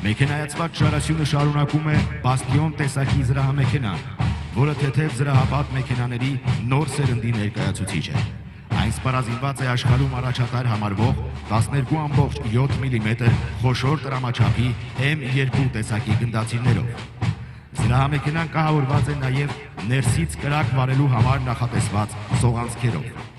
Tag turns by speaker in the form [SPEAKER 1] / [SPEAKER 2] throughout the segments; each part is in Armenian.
[SPEAKER 1] Մեքենայացված շարասյունը շարունակում է Բաստիոն տեսակի զրահամեքենան, որը թեթև զրահապատ մեքենաների նոր սերնդի ներկայացուցիչ է։ Այն սպառազինված է աշխարհում առաջատար համարվող 12.7 մմ խոշոր տրամաչափի M2 տեսակի գնդացիրներով։ Զրահամեքենան կահավորված է նաև ներսից կրակ վարելու համար նախատեսված սողանցքերով։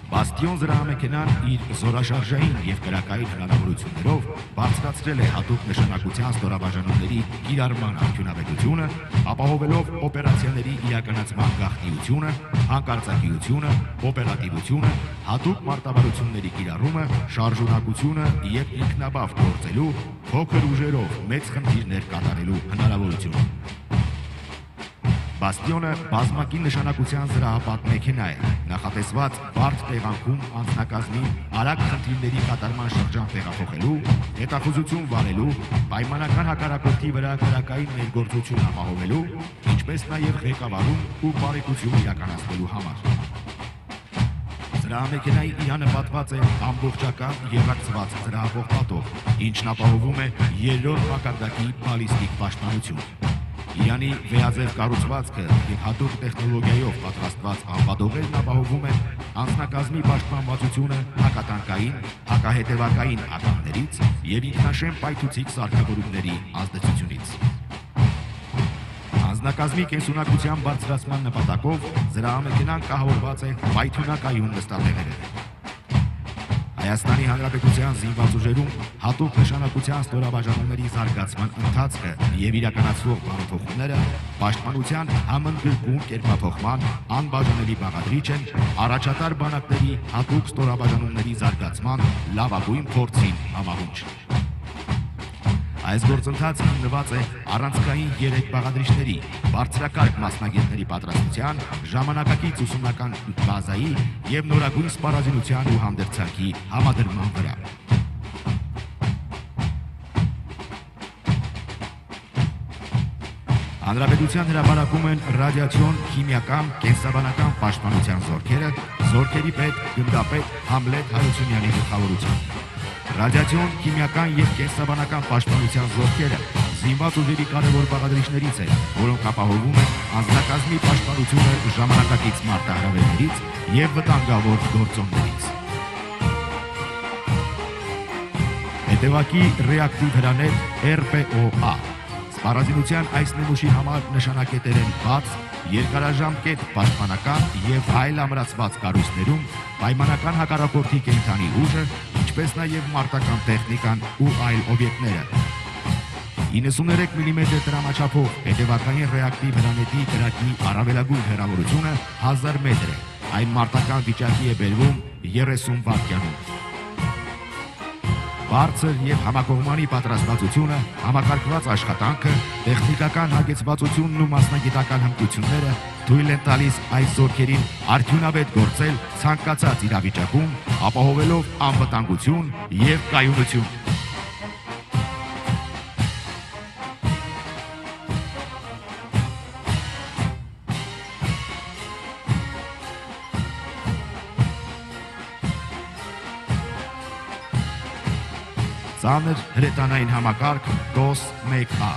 [SPEAKER 1] Բաստիոն զրահամեքենան իր զորաշարժային և կրակային հնարավորություններով բարձրացրել է հատուկ նշանակության ստորաբաժանումների կիրառման արդյունավետությունը, ապահովելով օպերացիաների իրականացման գաղտնիությունը, հանկարծակիությունը, օպերատիվությունը, հատուկ մարտավարությունների կիրառումը, շարժունակությունը և ինքնաբավ գործելու, փոքր ուժերով մեծ խնդիրներ կատարելու հնարավորությունը։ Բաստիոնը բազմակի նշանակության զրահապատ մեքենա է, նախատեսված բարդ տեղանքում անձնակազմի արագ խնդիրների կատարման շրջան տեղափոխելու, հետախուզություն վարելու, պայմանական հակառակորդի վրա կրակային ներգործություն ապահովելու, ինչպես նաև ղեկավարում ու բարեկություն իրականացնելու համար։ Զրահամեքենայի իրանը պատված է ամբողջական եռակցված զրահապող պատով, ինչն ապահովում է երրորդ մակարդակի բալիստիկ պաշտպանություն։ Իրանի վեհաձև կառուցվածքը և հատուկ տեխնոլոգիայով պատրաստված անպատողերն ապահովում են անձնակազմի պաշտպանվածությունը հակատանկային, հակահետևակային ականներից և ինքնաշեն պայթուցիկ սարքավորումների ազդեցությունից։ Անձնակազմի կենսունակության բարձրացման նպատակով զրահամեքենան կահավորված է պայթյունակայուն նստատեղերով։ Հայաստանի Հանրապետության զինված ուժերում հատուկ նշանակության ստորաբաժանումների զարգացման ընթացքը և իրականացվող բարեփոխումները պաշտպանության համընդգրկուն կերպափոխման անբաժանելի բաղադրիչ են առաջատար բանակների հատուկ ստորաբաժանումների զարգացման լավագույն փորձին համահունչ։ Այս գործընթացը հիմնված է առանցքային 3 բաղադրիչների, բարձրակարգ մասնագետների պատրաստության, ժամանակակից ուսումնական բազայի և նորագույն սպառազինության ու հանդերձանքի համադրման վրա։ Հանրապետության հրապարակում են ռադիացիոն, քիմիական, կենսաբանական պաշտպանության զորքերը, զորքերի պետ, գնդապետ Համլետ Հարությունյանի գլխավորությամբ։ Ռադիացիոն, քիմիական և կենսաբանական պաշտպանության զորքերը զինված ուժերի կարևոր բաղադրիչներից են, որոնք ապահովում են անձնակազմի պաշտպանությունը ժամանակակից մարտահրավերներից և վտանգավոր գործոններից։ Հետևակի ռեակտիվ հրաներ RPO-A Սպառազինության այս նմուշի համար նշանակետեր են բաց, երկարաժամկետ պաշտպանական և այլ ամրացված կառույցներում պայմանական հակառակորդի կենդանի ուժը, ինչպես նաև մարտական տեխնիկան ու այլ օբյեկտները։ 93 մմ տրամաչափով հետևակային ռեակտիվ հրանետի կրակի առավելագույն հեռավորությունը 1000 մետր է, այն մարտական վիճակի է բերվում 30 վայրկյանում։ Բարձր և համակողմանի պատրաստվածությունը, համակարգված աշխատանքը, տեխնիկական հագեցվածությունն ու մասնագիտական հմտությունները թույլ են տալիս այս զորքերին արդյունավետ գործել ցանկացած իրավիճակում, ապահովելով անվտանգություն և կայունություն։ Ծանր հրետանային համակարգ DOS 1A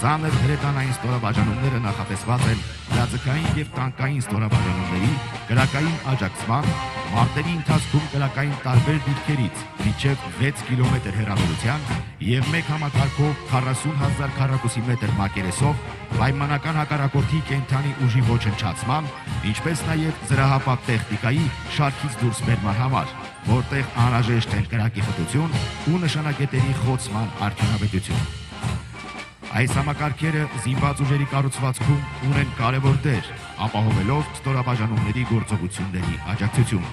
[SPEAKER 1] Ծանր հրետանային ստորաբաժանումները նախատեսված են լիազքային և տանկային ստորաբաժանումների, կրակային աջակցման, մարտերի ընթացքում կրակային տարբեր դիրքերից մինչև 6 կիլոմետր հեռավորության և մեկ համակարգով 40,000 քառակուսի մետր մակերեսով պայմանական հակառակորդի կենդանի ուժի ոչնչացման, ինչպես նաև զրահապատ տեխնիկայի շարքից դուրս բերման համար, որտեղ անհրաժեշտ են կրակի խտություն ու նշանակետերի խոցման արդյունավետություն։ Այս համակարգերը զինված ուժերի կառուցվածքում ունեն կարևոր դեր, ապահովելով ստորաբաժանումների գործողությունների աջակցություն։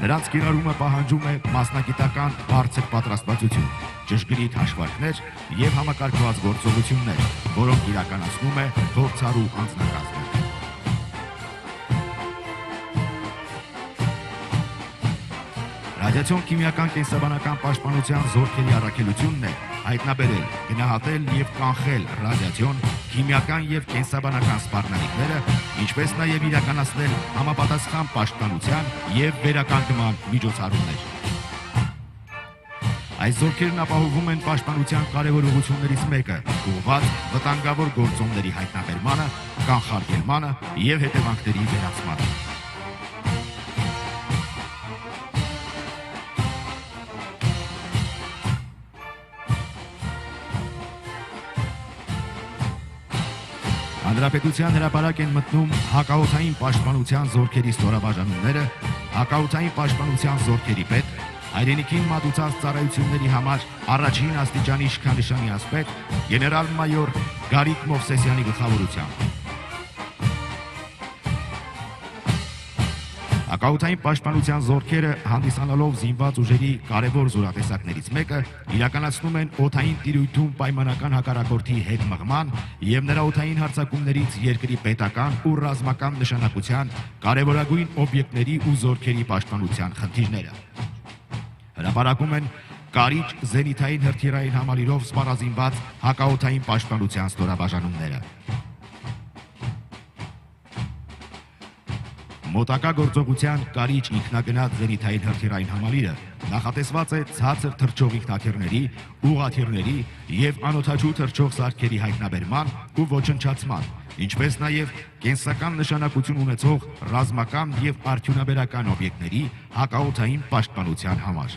[SPEAKER 1] Նրանց կիրառումը պահանջում է մասնագիտական բարձր պատրաստվածություն, ճշգրիտ հաշվարկներ և համակարգված գործողություններ, որոնք իրականացնում է փորձառու անձնակազմը։ Ռադիացիոն քիմիական կենսաբանական պաշտպանության զորքերի առաքելությունն է հայտնաբերել, գնահատել և կանխել ռադիացիոն, քիմիական և կենսաբանական սպառնալիքները, ինչպես նաև իրականացնել համապատասխան պաշտպանության և վերականգնման միջոցառումներ։ Այս զորքերն ապահովում են պաշտպանության կարևոր ուղղություններից մեկը՝ ուղղված վտանգավոր գործոնների հայտնաբերմանը, կանխարգելմանը եւ հետևանքների վերացմանը։ Հանրապետության հրապարակ են մտնում հակաօդային պաշտպանության զորքերի ստորաբաժանումները, հակաօդային պաշտպանության զորքերի պետ, հայրենիքին մատուցած ծառայությունների համար առաջին աստիճանի իշխանանշանի ասպետ գեներալ-մայոր Գարիկ Մովսեսյանի գլխավորությամբ։ Հակաօդային պաշտպանության զորքերը, հանդիսանալով զինված ուժերի կարևոր զորատեսակներից մեկը, իրականացնում են օդային տիրույթում պայմանական հակառակորդի հետ մղման եւ նրա օդային հարձակումներից երկրի պետական ու ռազմական նշանակության կարևորագույն օբյեկտների ու զորքերի պաշտպանության խնդիրները։ Հրապարակում են Կարիճ զենիթային հրթիռային համալիրով սպառազինված հակաօդային պաշտպանության ստորաբաժանումները։ Մոտակա գործողության Կարիճ ինքնագնաց զենիթային հրթիռային համալիրը նախատեսված է ցածր թռչող ինքնաթիռների, ուղղաթիռների եւ անօդաչու թռչող սարքերի հայտնաբերման ու ոչնչացման, ինչպես նաեւ կենսական նշանակություն ունեցող ռազմական եւ արդյունաբերական օբյեկտների հակաօդային պաշտպանության համար։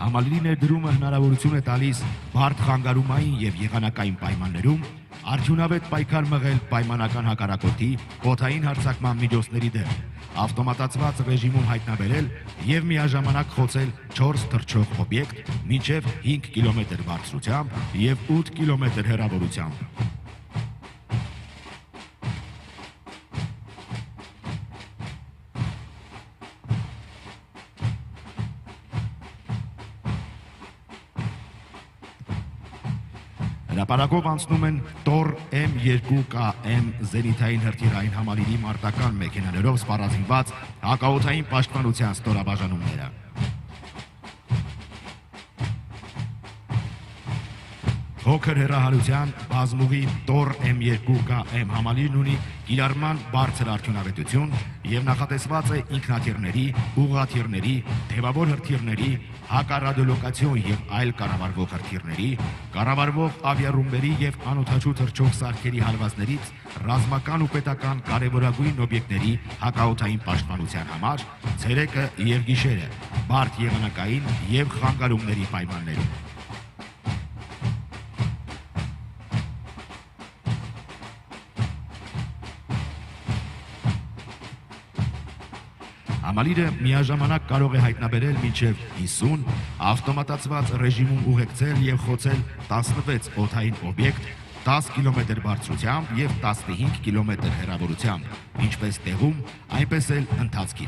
[SPEAKER 1] Համալիրի ներդրումը հնարավորություն է տալիս բարդ խանգարումային եւ եղանակային պայմաններում արդյունավետ պայքար մղել պայմանական հակառակորդի օդային հարձակման միջոցների դեմ, ավտոմատացված ռեժիմում հայտնաբերել եւ միաժամանակ խոցել 4 թռչող օբյեկտ մինչեւ 5 կիլոմետր բարձրությամբ եւ 8 կիլոմետր հեռավորությամբ։ Հրապարակով անցնում են Տոր M2KM զենիթային հրթիռային համալիրի մարտական մեքենաներով սպառազինված հակաօդային պաշտպանության ստորաբաժանումները։ Փոքր հեռահարության բազմուղի Տոր M2KM համալիրն ունի կիրառման բարձր արդյունավետություն եւ նախատեսված է ինքնաթիռների, ուղղաթիռների, թևավոր հրթիռների, հակառադիոլոկացիոն եւ այլ կառավարվող հրթիռների, կառավարվող ավիառումբերի եւ անօդաչու թռչող սարքերի հալվածներից ռազմական ու պետական կարևորագույն օբյեկտների հակաօդային պաշտպանության համար ցերեկը եւ գիշերը, բարդ եղանակային եւ խանգարումների պայմաններում։ Համալիրը միաժամանակ կարող է հայտնաբերել մինչև 50 ավտոմատացված ռեժիմում ուղեկցել եւ խոցել 16 օդային օբյեկտ 10 կիլոմետր բարձրությամբ եւ 15 կիլոմետր հեռավորությամբ, ինչպես տեղում, այնպես էլ ընթացքի